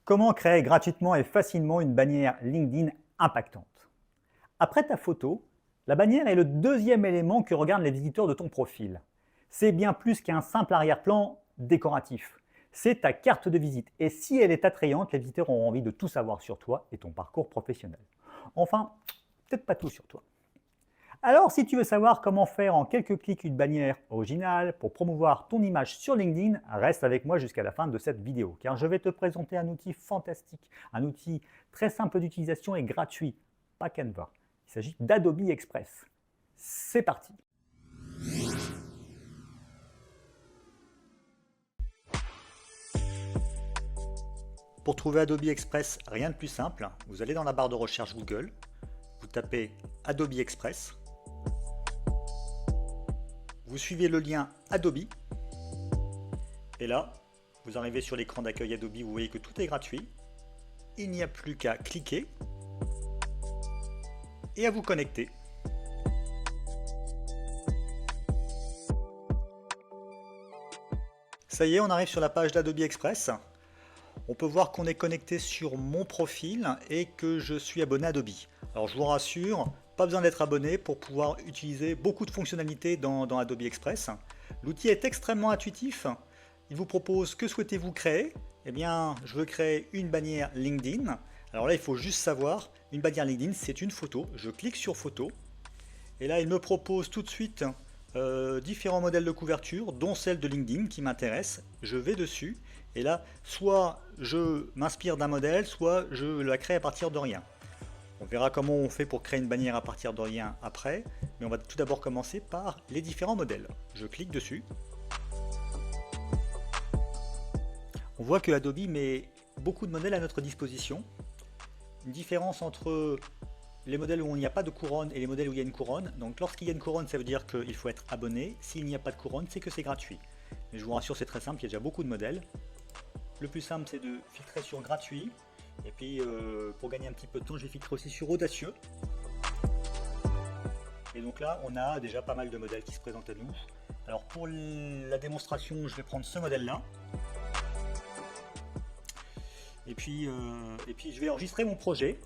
Comment créer gratuitement et facilement une bannière LinkedIn impactante? Après ta photo, la bannière est le deuxième élément que regardent les visiteurs de ton profil. C'est bien plus qu'un simple arrière-plan décoratif. C'est ta carte de visite et si elle est attrayante, les visiteurs auront envie de tout savoir sur toi et ton parcours professionnel. Enfin, peut-être pas tout sur toi. Alors, si tu veux savoir comment faire en quelques clics une bannière originale pour promouvoir ton image sur LinkedIn, reste avec moi jusqu'à la fin de cette vidéo, car je vais te présenter un outil fantastique, un outil très simple d'utilisation et gratuit, pas Canva. Il s'agit d'Adobe Express. C'est parti! Pour trouver Adobe Express, rien de plus simple. Vous allez dans la barre de recherche Google, vous tapez Adobe Express, vous suivez le lien Adobe, et là, vous arrivez sur l'écran d'accueil Adobe, vous voyez que tout est gratuit. Il n'y a plus qu'à cliquer et à vous connecter. Ça y est, on arrive sur la page d'Adobe Express. On peut voir qu'on est connecté sur mon profil et que je suis abonné à Adobe. Alors je vous rassure, pas besoin d'être abonné pour pouvoir utiliser beaucoup de fonctionnalités dans Adobe Express. L'outil est extrêmement intuitif. Il vous propose que souhaitez-vous créer. Eh bien, je veux créer une bannière LinkedIn. Alors là, il faut juste savoir, une bannière LinkedIn, c'est une photo. Je clique sur photo. Et là, il me propose tout de suite différents modèles de couverture, dont celle de LinkedIn qui m'intéresse. Je vais dessus. Et là, soit je m'inspire d'un modèle, soit je la crée à partir de rien. On verra comment on fait pour créer une bannière à partir de rien après, mais on va tout d'abord commencer par les différents modèles. Je clique dessus. On voit que Adobe met beaucoup de modèles à notre disposition. Une différence entre les modèles où il n'y a pas de couronne et les modèles où il y a une couronne. Donc lorsqu'il y a une couronne, ça veut dire qu'il faut être abonné. S'il n'y a pas de couronne, c'est que c'est gratuit. Mais je vous rassure, c'est très simple, il y a déjà beaucoup de modèles. Le plus simple, c'est de filtrer sur gratuit. Et puis, pour gagner un petit peu de temps, je vais filtrer aussi sur audacieux. Et donc là, on a déjà pas mal de modèles qui se présentent à nous. Alors pour la démonstration, je vais prendre ce modèle-là. Et puis, je vais enregistrer mon projet.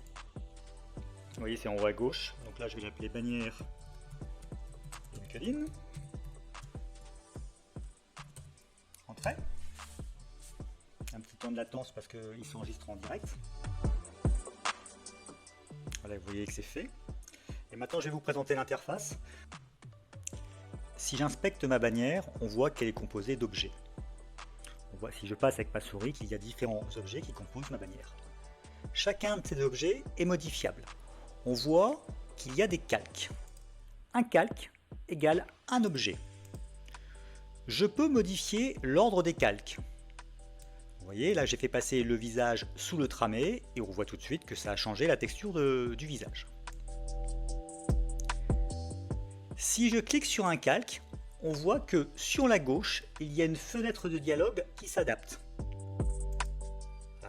Vous voyez, c'est en haut à gauche. Donc là, je vais l'appeler bannière LinkedIn. Entrée. Un petit temps de latence parce qu'il s'enregistre en direct. Voilà, vous voyez que c'est fait. Et maintenant, je vais vous présenter l'interface. Si j'inspecte ma bannière, on voit qu'elle est composée d'objets. On voit, si je passe avec ma souris, qu'il y a différents objets qui composent ma bannière. Chacun de ces objets est modifiable. On voit qu'il y a des calques. Un calque égale un objet. Je peux modifier l'ordre des calques. Vous voyez, là j'ai fait passer le visage sous le tramé et on voit tout de suite que ça a changé la texture du visage. Si je clique sur un calque, on voit que sur la gauche, il y a une fenêtre de dialogue qui s'adapte.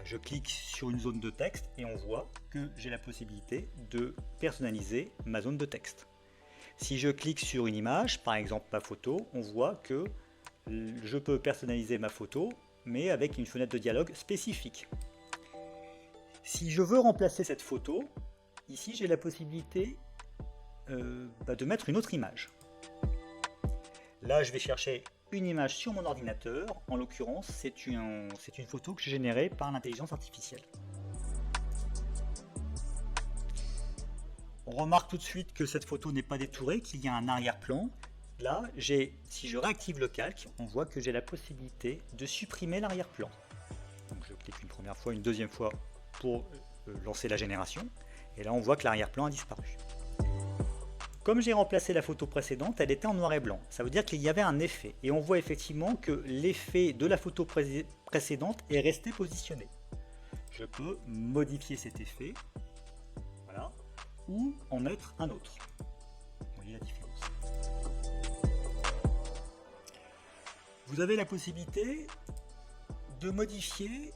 Je clique sur une zone de texte et on voit que j'ai la possibilité de personnaliser ma zone de texte. Si je clique sur une image, par exemple ma photo, on voit que je peux personnaliser ma photo, mais avec une fenêtre de dialogue spécifique. Si je veux remplacer cette photo, ici j'ai la possibilité de mettre une autre image. Là, je vais chercher une image sur mon ordinateur. En l'occurrence, c'est une photo que j'ai générée par l'intelligence artificielle. On remarque tout de suite que cette photo n'est pas détourée, qu'il y a un arrière-plan. Là, si je réactive le calque, on voit que j'ai la possibilité de supprimer l'arrière-plan. Donc je clique une première fois, une deuxième fois pour lancer la génération. Et là, on voit que l'arrière-plan a disparu. Comme j'ai remplacé la photo précédente, elle était en noir et blanc. Ça veut dire qu'il y avait un effet. Et on voit effectivement que l'effet de la photo précédente est resté positionné. Je peux modifier cet effet, voilà, ou en mettre un autre. Vous voyez la différence. Vous avez la possibilité de modifier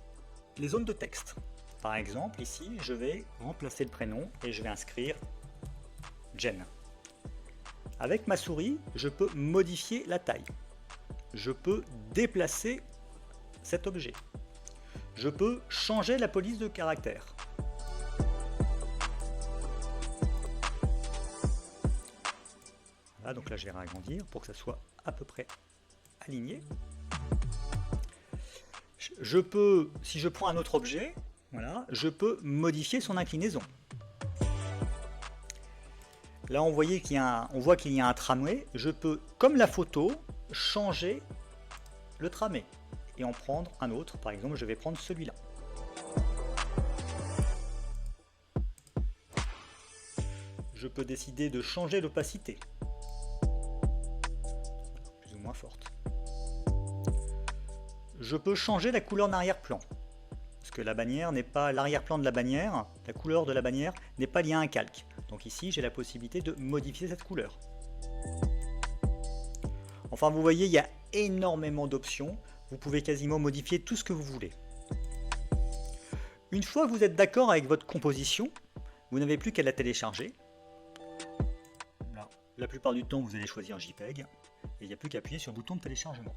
les zones de texte. Par exemple, ici, je vais remplacer le prénom et je vais inscrire Jen. Avec ma souris, je peux modifier la taille. Je peux déplacer cet objet. je peux changer la police de caractère. Voilà, donc là je vais réagrandir pour que ça soit à peu près aligné. Je peux, si je prends un autre objet, voilà, je peux modifier son inclinaison. Là on voit qu'il y a un tramway, je peux, comme la photo, changer le tramway et en prendre un autre. Par exemple, je vais prendre celui-là. Je peux décider de changer l'opacité, plus ou moins forte. Je peux changer la couleur d'arrière-plan, parce que la bannière n'est pas l'arrière-plan de la bannière, la couleur de la bannière n'est pas liée à un calque. Donc ici, j'ai la possibilité de modifier cette couleur. Enfin, vous voyez, il y a énormément d'options. Vous pouvez quasiment modifier tout ce que vous voulez. Une fois que vous êtes d'accord avec votre composition, vous n'avez plus qu'à la télécharger. Là, la plupart du temps, vous allez choisir JPEG et il n'y a plus qu'à appuyer sur le bouton de téléchargement.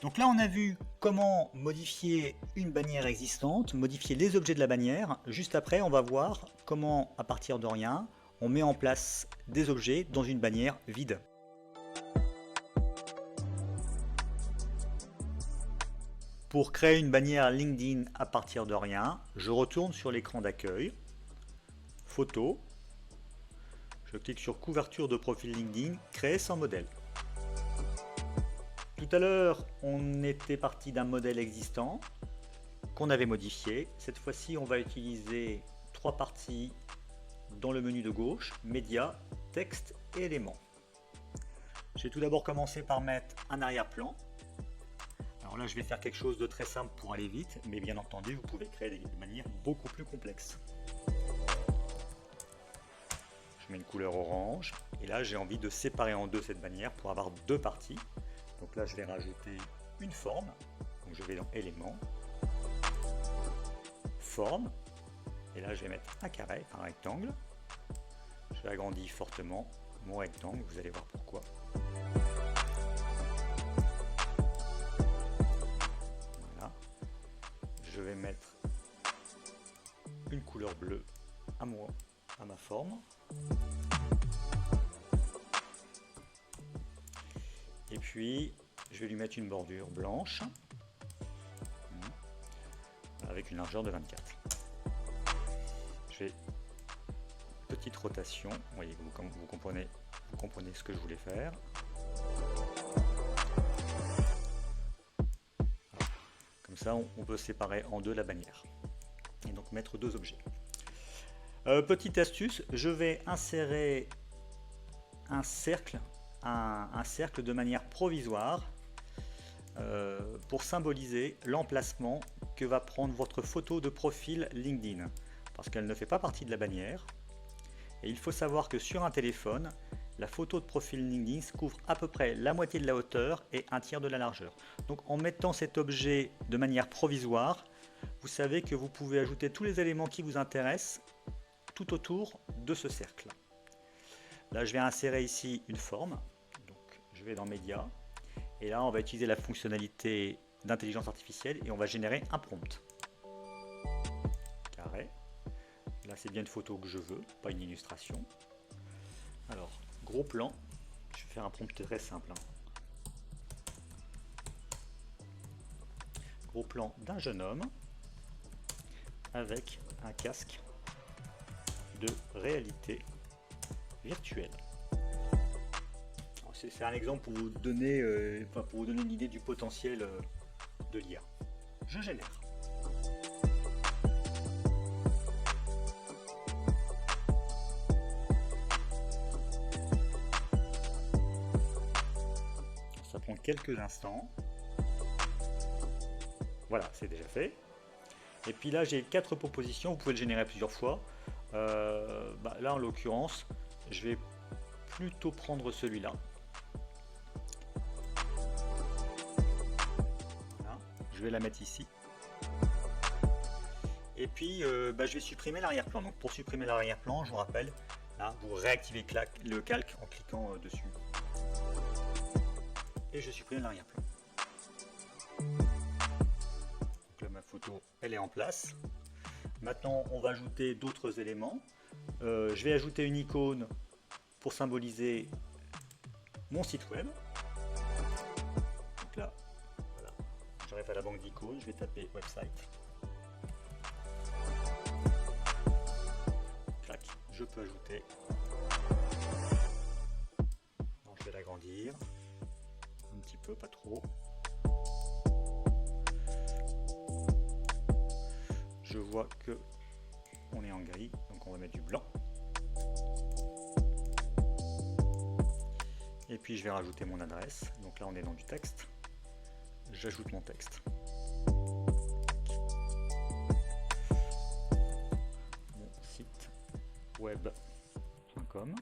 Donc là, on a vu comment modifier une bannière existante, modifier les objets de la bannière. Juste après, on va voir comment, à partir de rien, on met en place des objets dans une bannière vide. Pour créer une bannière LinkedIn à partir de rien, je retourne sur l'écran d'accueil, photo, je clique sur couverture de profil LinkedIn, créer sans modèle. Tout à l'heure, on était parti d'un modèle existant qu'on avait modifié. Cette fois-ci, on va utiliser 3 parties dans le menu de gauche, médias, texte et éléments. Je vais tout d'abord commencer par mettre un arrière-plan. Alors là, je vais faire quelque chose de très simple pour aller vite, mais bien entendu, vous pouvez créer des manières beaucoup plus complexes. Je mets une couleur orange, et là, j'ai envie de séparer en deux cette bannière pour avoir 2 parties. Donc là, je vais rajouter une forme. Donc je vais dans éléments, forme, et là, je vais mettre un carré, un rectangle. Je agrandis fortement mon rectangle, vous allez voir pourquoi. Voilà. Je vais mettre une couleur bleue à ma forme. Et puis, je vais lui mettre une bordure blanche avec une largeur de 24. Je fais une petite rotation. Vous voyez, vous comprenez ce que je voulais faire. Voilà. Comme ça, on peut séparer en deux la bannière et donc mettre 2 objets. Petite astuce, je vais insérer un cercle de manière provisoire pour symboliser l'emplacement que va prendre votre photo de profil LinkedIn, parce qu'elle ne fait pas partie de la bannière. Et il faut savoir que sur un téléphone, la photo de profil LinkedIn couvre à peu près la moitié de la hauteur et un tiers de la largeur. Donc en mettant cet objet de manière provisoire, vous savez que vous pouvez ajouter tous les éléments qui vous intéressent tout autour de ce cercle. Là, je vais insérer ici une forme. Je vais dans médias et là on va utiliser la fonctionnalité d'intelligence artificielle et on va générer un prompt. Carré. Là c'est bien une photo que je veux, pas une illustration. Alors, gros plan, je vais faire un prompt très simple. Gros plan d'un jeune homme avec un casque de réalité virtuelle. C'est un exemple pour vous donner, une idée du potentiel de l'IA. Je génère. Ça prend quelques instants. Voilà, c'est déjà fait. Et puis là, j'ai 4 propositions. Vous pouvez le générer plusieurs fois. Là, en l'occurrence, je vais plutôt prendre celui-là. Je vais la mettre ici. Et puis je vais supprimer l'arrière-plan. Donc pour supprimer l'arrière-plan, je vous rappelle, là vous réactivez le calque en cliquant dessus. Et je supprime l'arrière-plan. l'installation elle est en place. Maintenant on va ajouter d'autres éléments. Je vais ajouter une icône pour symboliser mon site web. Donc là, voilà, j'arrive à la banque d'icônes, je vais taper website. Clac, je peux ajouter. Alors, je vais l'agrandir un petit peu, pas trop. Je vois que on est en gris, donc on va mettre du blanc. Et puis je vais rajouter mon adresse. Donc là on est dans du texte. J'ajoute mon texte. Mon site web.com.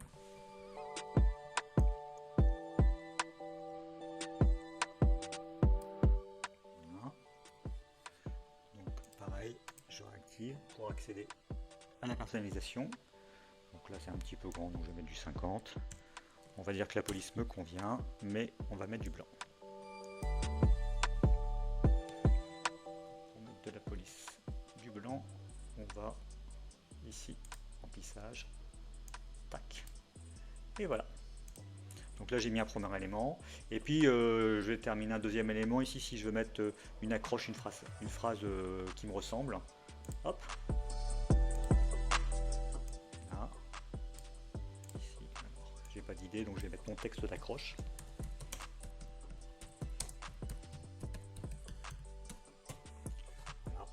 Je réactive pour accéder à la personnalisation. Donc là c'est un petit peu grand, donc je vais mettre du 50. On va dire que la police me convient, mais on va mettre du blanc. Pour mettre de la police du blanc, on va ici, remplissage, tac. Et voilà. Donc là j'ai mis un premier élément, et puis je vais terminer un deuxième élément. Ici si je veux mettre une accroche, une phrase qui me ressemble, hop, là. Ici, j'ai pas d'idée, donc je vais mettre mon texte d'accroche. Voilà.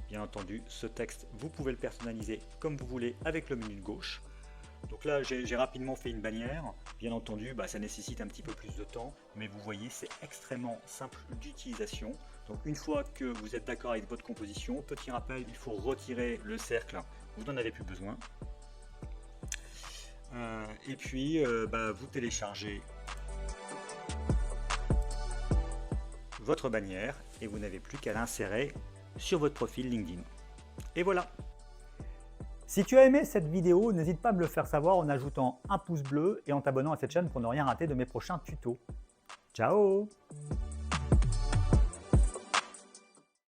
Bien entendu, ce texte, vous pouvez le personnaliser comme vous voulez avec le menu de gauche. Donc là, j'ai rapidement fait une bannière. Bien entendu, ça nécessite un petit peu plus de temps, mais vous voyez, c'est extrêmement simple d'utilisation. Donc une fois que vous êtes d'accord avec votre composition, petit rappel, il faut retirer le cercle, vous n'en avez plus besoin. Et puis, vous téléchargez votre bannière et vous n'avez plus qu'à l'insérer sur votre profil LinkedIn. Et voilà! Si tu as aimé cette vidéo, n'hésite pas à me le faire savoir en ajoutant un pouce bleu et en t'abonnant à cette chaîne pour ne rien rater de mes prochains tutos. Ciao!